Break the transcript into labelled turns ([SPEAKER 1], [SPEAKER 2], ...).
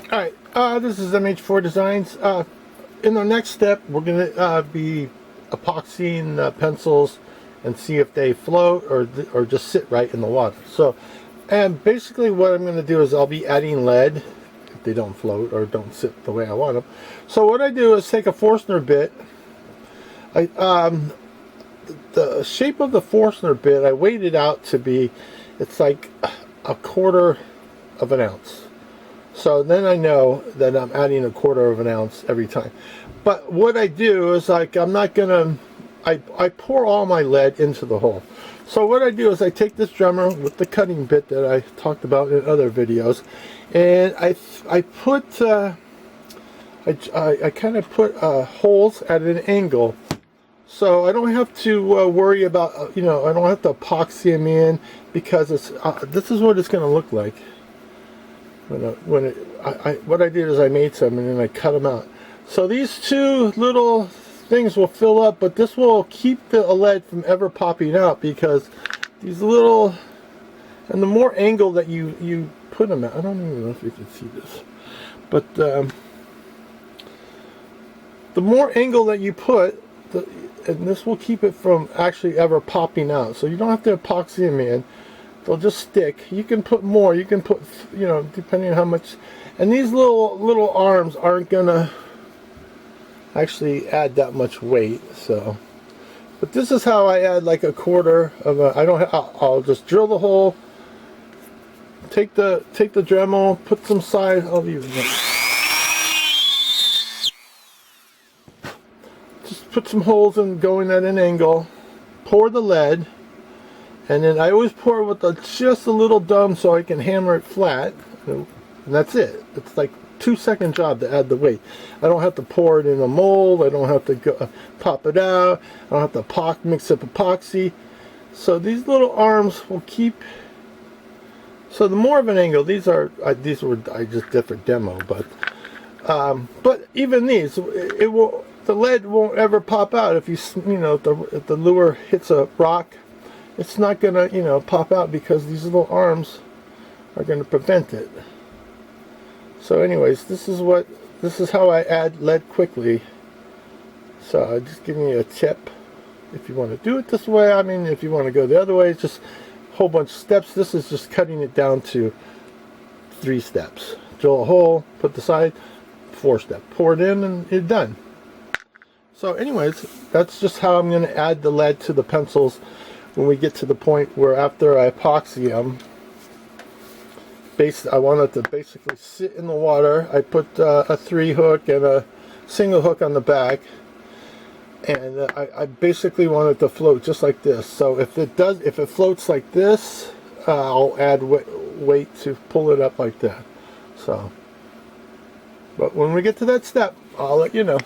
[SPEAKER 1] Alright, this is MH4designs. In the next step, we're going to be epoxying the pencils and see if they float or just sit right in the water. So, and basically what I'm going to do is I'll be adding lead if they don't float or don't sit the way I want them. So what I do is take a Forstner bit. The shape of the Forstner bit, I weighed it out to be, it's like a quarter of an ounce. So then I know that I'm adding a quarter of an ounce every time. But what I do is, like, I'm not gonna, I pour all my lead into the hole. So what I do is I take this drummer with the cutting bit that I talked about in other videos, and I put, I kind of put holes at an angle. So I don't have to worry about, I don't have to epoxy them in, because it's, this is what it's going to look like. What I did is I made some and then I cut them out. So these two little things will fill up, but this will keep the lead from ever popping out, because these little, and the more angle that you put them at, I don't even know if you can see this, but the more angle that you put, and this will keep it from actually ever popping out. So you don't have to epoxy them in. They'll just stick. You can put more. You can put, depending on how much. And these little arms aren't gonna actually add that much weight. So, but this is how I add like a quarter of a. I'll just drill the hole. Take the Dremel. Put some side. I'll use it. Just put some holes and going at an angle. Pour the lead. And then I always pour with just a little dumb so I can hammer it flat. And that's it. It's like 2-second job to add the weight. I don't have to pour it in a mold. I don't have to go, pop it out. I don't have to mix up epoxy. So these little arms will keep. So the more of an angle, these were I just did for demo, but even these, the lead won't ever pop out if if the lure hits a rock. It's not gonna, pop out, because these little arms are gonna prevent it. So anyways, this is how I add lead quickly. So I'm just giving you a tip if you want to do it this way. I mean, if you want to go the other way, it's just a whole bunch of steps. This is just cutting it down to 3 steps. Drill a hole, put the side, 4 step, pour it in, and you're done. So anyways, that's just how I'm going to add the lead to the pencils when we get to the point where, after I epoxy them, I want it to basically sit in the water. I put a 3-hook and a single hook on the back, and I basically want it to float just like this. So if it floats like this, I'll add weight to pull it up like that. So, but when we get to that step, I'll let you know.